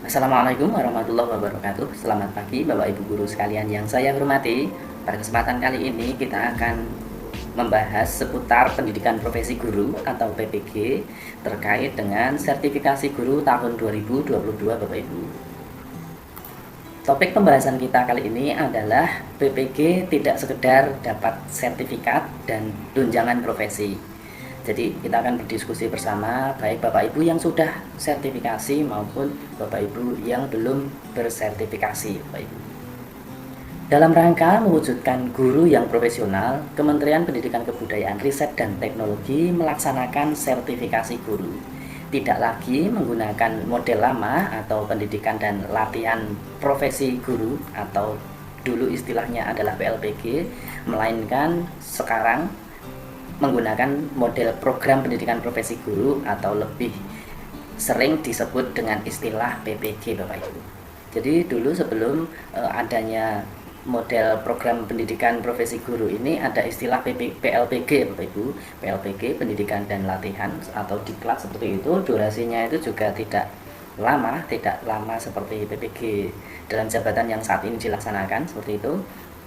Assalamualaikum warahmatullahi wabarakatuh. Selamat pagi Bapak Ibu guru sekalian yang saya hormati. Pada kesempatan kali ini kita akan membahas seputar pendidikan profesi guru atau PPG terkait dengan sertifikasi guru tahun 2022 Bapak Ibu. Topik pembahasan kita kali ini adalah PPG tidak sekedar dapat sertifikat dan tunjangan profesi. Jadi kita akan berdiskusi bersama baik Bapak Ibu yang sudah sertifikasi maupun Bapak Ibu yang belum bersertifikasi Bapak Ibu. Dalam rangka mewujudkan guru yang profesional, Kementerian Pendidikan Kebudayaan Riset dan Teknologi melaksanakan sertifikasi guru. Tidak lagi menggunakan model lama atau pendidikan dan latihan profesi guru atau dulu istilahnya adalah PLPG, melainkan sekarang menggunakan model program pendidikan profesi guru atau lebih sering disebut dengan istilah PPG Bapak Ibu. Jadi dulu sebelum adanya model program pendidikan profesi guru ini ada istilah PLPG Bapak Ibu. PLPG pendidikan dan latihan atau diklat seperti itu, durasinya itu juga tidak lama seperti PPG dalam jabatan yang saat ini dilaksanakan seperti itu.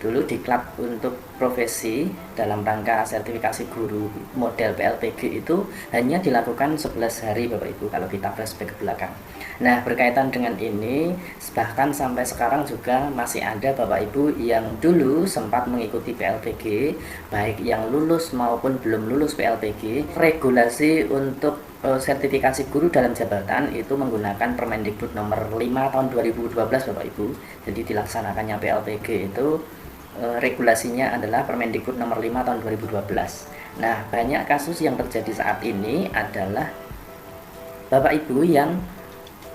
Dulu diklat untuk profesi dalam rangka sertifikasi guru model PLPG itu hanya dilakukan 11 hari Bapak Ibu kalau kita flashback ke belakang. Nah, berkaitan dengan ini bahkan sampai sekarang juga masih ada Bapak Ibu yang dulu sempat mengikuti PLPG, baik yang lulus maupun belum lulus PLPG. Regulasi untuk sertifikasi guru dalam jabatan itu menggunakan Permendikbud nomor 5 tahun 2012 Bapak Ibu. Jadi dilaksanakannya PLPG itu regulasinya adalah Permendikbud nomor 5 tahun 2012. Nah, banyak kasus yang terjadi saat ini adalah Bapak Ibu yang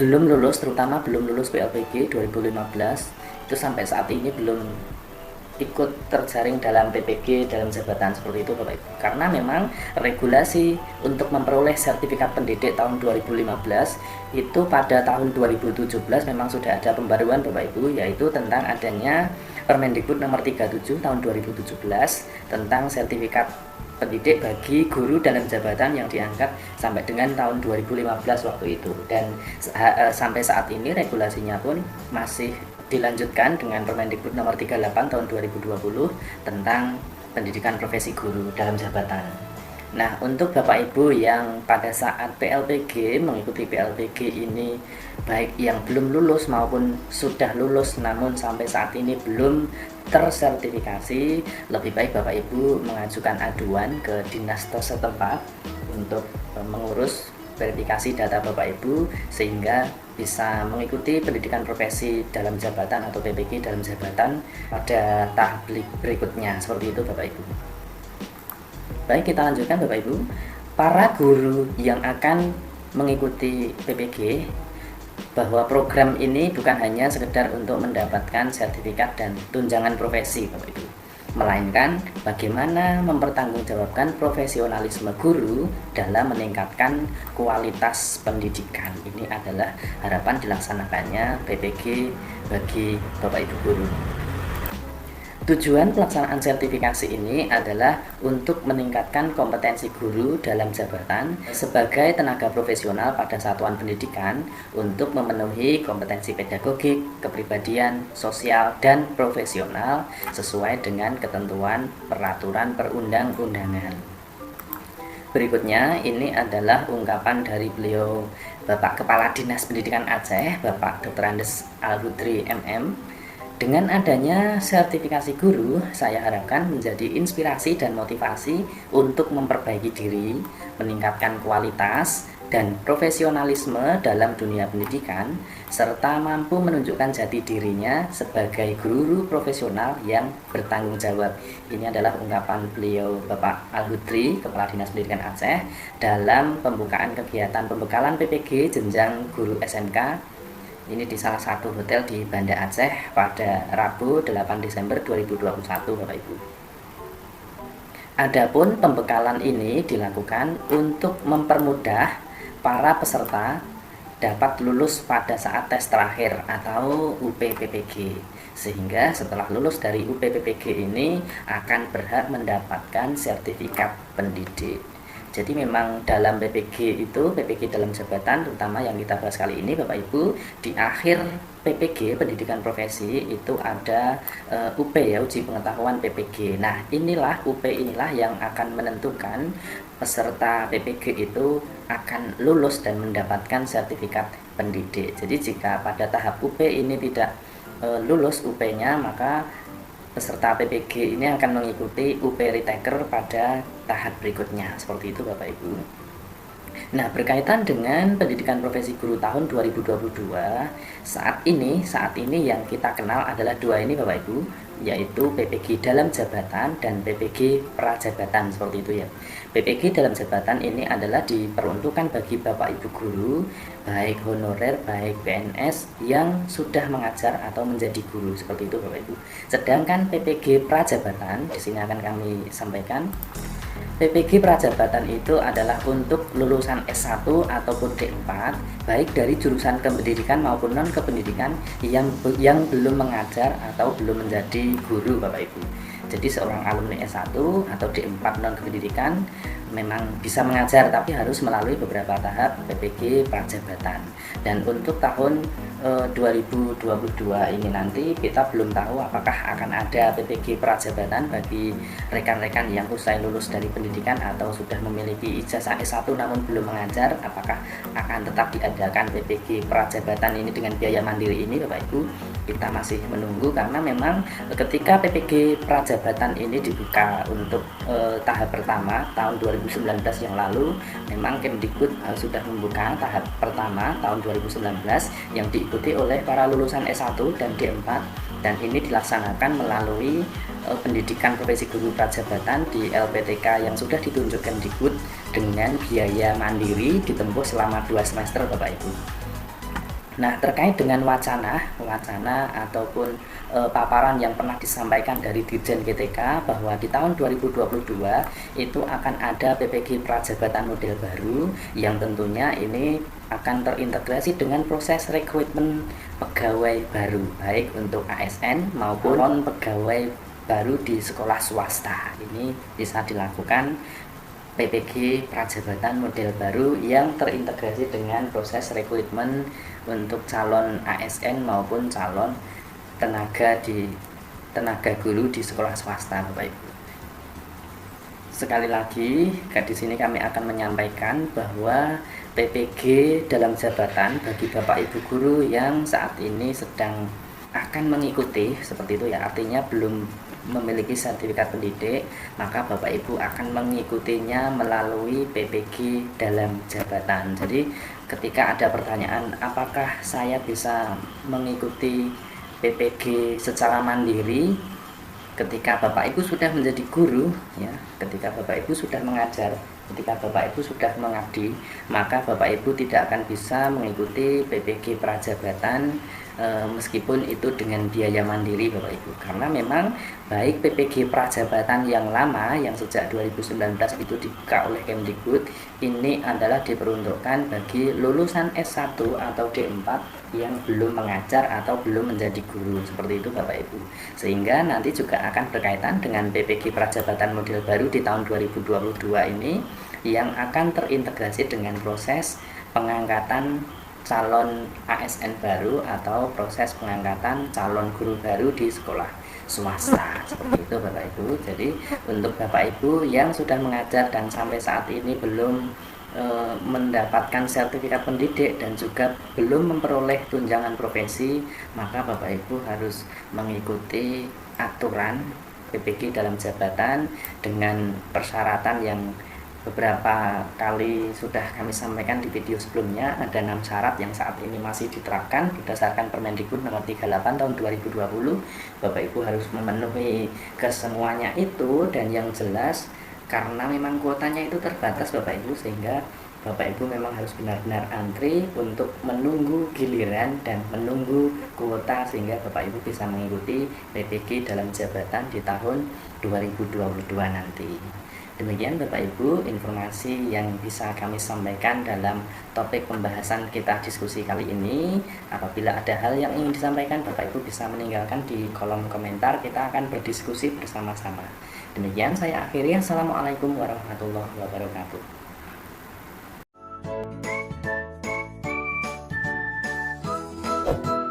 belum lulus, terutama belum lulus PLPG 2015, itu sampai saat ini belum ikut terjaring dalam PPG dalam jabatan seperti itu Bapak Ibu. Karena memang regulasi untuk memperoleh sertifikat pendidik tahun 2015 itu pada tahun 2017 memang sudah ada pembaruan Bapak Ibu, yaitu tentang adanya Permendikbud nomor 37 tahun 2017 tentang sertifikat pendidik bagi guru dalam jabatan yang diangkat sampai dengan tahun 2015 waktu itu. Dan sampai saat ini regulasinya pun masih dilanjutkan dengan Permendikbud nomor 38 tahun 2020 tentang pendidikan profesi guru dalam jabatan. Nah, untuk Bapak Ibu yang pada saat PLPG mengikuti PLPG ini baik yang belum lulus maupun sudah lulus namun sampai saat ini belum tersertifikasi, lebih baik Bapak Ibu mengajukan aduan ke dinas setempat untuk mengurus verifikasi data Bapak Ibu sehingga bisa mengikuti pendidikan profesi dalam jabatan atau PPG dalam jabatan pada tahap berikutnya seperti itu Bapak Ibu. Baik, kita lanjutkan Bapak Ibu. Para guru yang akan mengikuti PPG, bahwa program ini bukan hanya sekedar untuk mendapatkan sertifikat dan tunjangan profesi Bapak Ibu, melainkan bagaimana mempertanggungjawabkan profesionalisme guru dalam meningkatkan kualitas pendidikan. Ini adalah harapan dilaksanakannya PPG bagi Bapak Ibu guru. Tujuan pelaksanaan sertifikasi ini adalah untuk meningkatkan kompetensi guru dalam jabatan sebagai tenaga profesional pada satuan pendidikan untuk memenuhi kompetensi pedagogik, kepribadian, sosial, dan profesional sesuai dengan ketentuan peraturan perundang-undangan. Berikutnya ini adalah ungkapan dari beliau Bapak Kepala Dinas Pendidikan Aceh, Bapak Dr. Andes Al-Hudri MM. Dengan adanya sertifikasi guru, saya harapkan menjadi inspirasi dan motivasi untuk memperbaiki diri, meningkatkan kualitas dan profesionalisme dalam dunia pendidikan, serta mampu menunjukkan jati dirinya sebagai guru profesional yang bertanggung jawab. Ini adalah ungkapan beliau Bapak Al-Hudri, Kepala Dinas Pendidikan Aceh, dalam pembukaan kegiatan pembekalan PPG jenjang guru SMK. Ini di salah satu hotel di Banda Aceh pada Rabu 8 Desember 2021 Bapak Ibu. Adapun pembekalan ini dilakukan untuk mempermudah para peserta dapat lulus pada saat tes terakhir atau UPPPG, sehingga setelah lulus dari UPPPG ini akan berhak mendapatkan sertifikat pendidik. Jadi memang dalam PPG itu, PPG dalam jabatan terutama yang kita bahas kali ini Bapak Ibu, di akhir PPG pendidikan profesi itu ada UP ya, uji pengetahuan PPG. Nah, inilah UP inilah yang akan menentukan peserta PPG itu akan lulus dan mendapatkan sertifikat pendidik. Jadi jika pada tahap UP ini tidak lulus UP-nya, maka peserta PPG ini akan mengikuti UP Retaker pada tahap berikutnya. Seperti itu Bapak Ibu. Nah, berkaitan dengan pendidikan profesi guru tahun 2022, saat ini yang kita kenal adalah dua ini Bapak Ibu, yaitu PPG dalam jabatan dan PPG prajabatan, seperti itu ya. PPG dalam jabatan ini adalah diperuntukkan bagi Bapak Ibu guru, baik honorer, baik PNS yang sudah mengajar atau menjadi guru, seperti itu Bapak Ibu. Sedangkan PPG prajabatan, di sini akan kami sampaikan. PPG prajabatan itu adalah untuk lulusan S1 ataupun D4 baik dari jurusan kependidikan maupun non kependidikan yang belum mengajar atau belum menjadi guru Bapak Ibu. Jadi seorang alumni S1 atau D4 non kependidikan memang bisa mengajar tapi harus melalui beberapa tahap PPG prajabatan. Dan untuk tahun 2022 ini nanti kita belum tahu apakah akan ada PPG prajabatan bagi rekan-rekan yang usai lulus dari pendidikan atau sudah memiliki ijazah S1 namun belum mengajar, apakah akan tetap diadakan PPG prajabatan ini dengan biaya mandiri ini Bapak Ibu. Kita masih menunggu karena memang ketika PPG prajabatan ini dibuka untuk tahap pertama tahun 2019 yang lalu, memang Kemdikbud sudah membuka tahap pertama tahun 2019 yang diikuti oleh para lulusan S1 dan D4, dan ini dilaksanakan melalui pendidikan profesi guru prajabatan di LPTK yang sudah ditunjuk Kemdikbud dengan biaya mandiri ditempuh selama 2 semester Bapak Ibu. Nah, terkait dengan wacana ataupun paparan yang pernah disampaikan dari Dirjen GTK bahwa di tahun 2022 itu akan ada PPG prajabatan model baru yang tentunya ini akan terintegrasi dengan proses rekrutmen pegawai baru baik untuk ASN maupun non pegawai baru di sekolah swasta. Ini bisa dilakukan PPG prajabatan model baru yang terintegrasi dengan proses rekrutmen untuk calon ASN maupun calon tenaga guru di sekolah swasta Bapak Ibu. Sekali lagi, di sini kami akan menyampaikan bahwa PPG dalam jabatan bagi Bapak Ibu guru yang saat ini sedang akan mengikuti seperti itu ya, artinya belum memiliki sertifikat pendidik, maka Bapak Ibu akan mengikutinya melalui PPG dalam jabatan. Jadi ketika ada pertanyaan apakah saya bisa mengikuti PPG secara mandiri ketika Bapak Ibu sudah menjadi guru ya, ketika Bapak Ibu sudah mengajar, ketika Bapak Ibu sudah mengabdi, maka Bapak Ibu tidak akan bisa mengikuti PPG prajabatan meskipun itu dengan biaya mandiri Bapak Ibu, karena memang baik PPG prajabatan yang lama yang sejak 2019 itu dibuka oleh Kemdikbud ini adalah diperuntukkan bagi lulusan S1 atau D4 yang belum mengajar atau belum menjadi guru, seperti itu Bapak Ibu. Sehingga nanti juga akan berkaitan dengan PPG prajabatan model baru di tahun 2022 ini yang akan terintegrasi dengan proses pengangkatan calon ASN baru atau proses pengangkatan calon guru baru di sekolah swasta, seperti itu Bapak Ibu. Jadi untuk Bapak Ibu yang sudah mengajar dan sampai saat ini belum mendapatkan sertifikat pendidik dan juga belum memperoleh tunjangan profesi, maka Bapak Ibu harus mengikuti aturan PPG dalam jabatan dengan persyaratan yang beberapa kali sudah kami sampaikan di video sebelumnya. Ada 6 syarat yang saat ini masih diterapkan berdasarkan Permendikbud nomor 38 tahun 2020. Bapak Ibu harus memenuhi kesemuanya itu, dan yang jelas karena memang kuotanya itu terbatas Bapak Ibu, sehingga Bapak Ibu memang harus benar-benar antri untuk menunggu giliran dan menunggu kuota sehingga Bapak Ibu bisa mengikuti PPG dalam jabatan di tahun 2022 nanti. Demikian Bapak Ibu informasi yang bisa kami sampaikan dalam topik pembahasan kita diskusi kali ini. Apabila ada hal yang ingin disampaikan, Bapak Ibu bisa meninggalkan di kolom komentar, kita akan berdiskusi bersama-sama. Demikian saya akhiri. Assalamualaikum warahmatullahi wabarakatuh. kasih.